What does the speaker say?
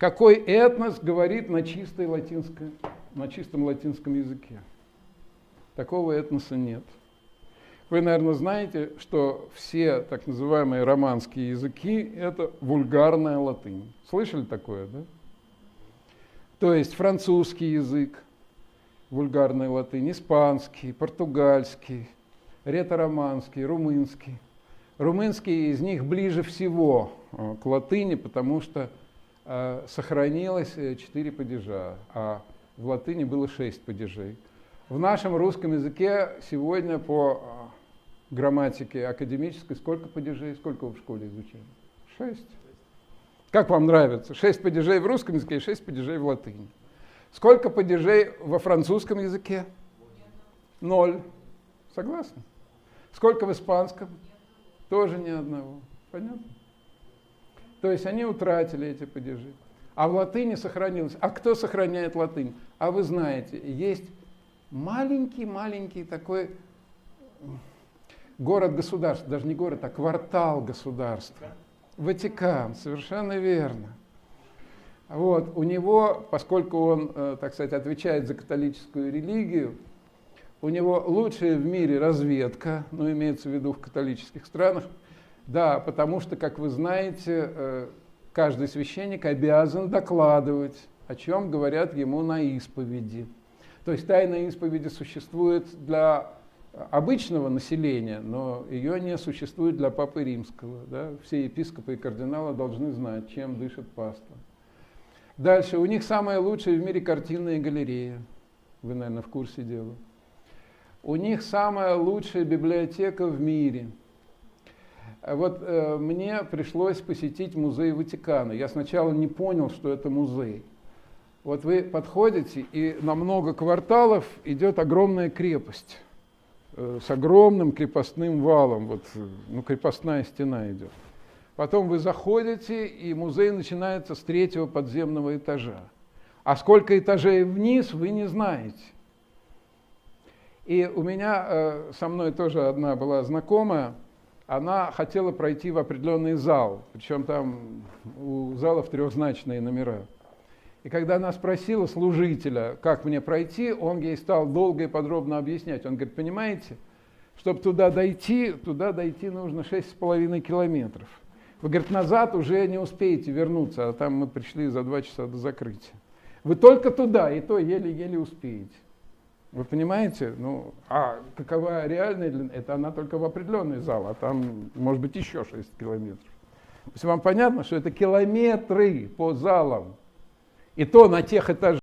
какой этнос говорит на чистом латинском языке. Такого этноса нет. Вы, наверное, знаете, что все так называемые романские языки – это вульгарная латынь. Слышали такое, да? То есть французский язык, вульгарная латынь, испанский, португальский, ретро-романский, румынский. Румынский из них ближе всего к латыни, потому что сохранилось 4 падежа, а в латыни было 6 падежей. В нашем русском языке сегодня по грамматике академической сколько падежей? Сколько вы в школе изучали? 6. Как вам нравится? 6 падежей в русском языке и 6 падежей в латыни. Сколько падежей во французском языке? 0. Согласны? Сколько в испанском? Тоже ни одного. Понятно? То есть они утратили эти падежи. А в латыни сохранилось. А кто сохраняет латынь? А вы знаете, есть маленький такой город-государство, даже не город, а квартал государства. Ватикан, совершенно верно. Вот, у него, поскольку он, так сказать, отвечает за католическую религию, у него лучшая в мире разведка, ну, имеется в виду в католических странах, да, потому что, как вы знаете, каждый священник обязан докладывать, о чем говорят ему на исповеди. То есть тайна исповеди существует для обычного населения, но ее не существует для Папы Римского. Да? Все епископы и кардиналы должны знать, чем дышит паства. Дальше. У них самая лучшая в мире картинная галерея. Вы, наверное, в курсе дела. У них самая лучшая библиотека в мире. Вот мне пришлось посетить музей Ватикана. Я сначала не понял, что это музей. Вот вы подходите, и на много кварталов идет огромная крепость с огромным крепостным валом. Вот, ну, крепостная стена идет. Потом вы заходите, и музей начинается с 3-го подземного этажа. А сколько этажей вниз, вы не знаете. И у меня со мной тоже одна была знакомая, она хотела пройти в определенный зал, причем там у залов 3-значные номера. И когда она спросила служителя, как мне пройти, он ей стал долго и подробно объяснять. Он говорит, понимаете, чтобы туда дойти нужно 6,5 километров. Вы, говорит, назад уже не успеете вернуться, а там мы пришли за 2 часа до закрытия. Вы только туда, и то еле-еле успеете. Вы понимаете? Ну, а какова реальная длина? Это она только в определенный зал, а там может быть еще 6 километров. То есть вам понятно, что это километры по залам. И то на тех этажах.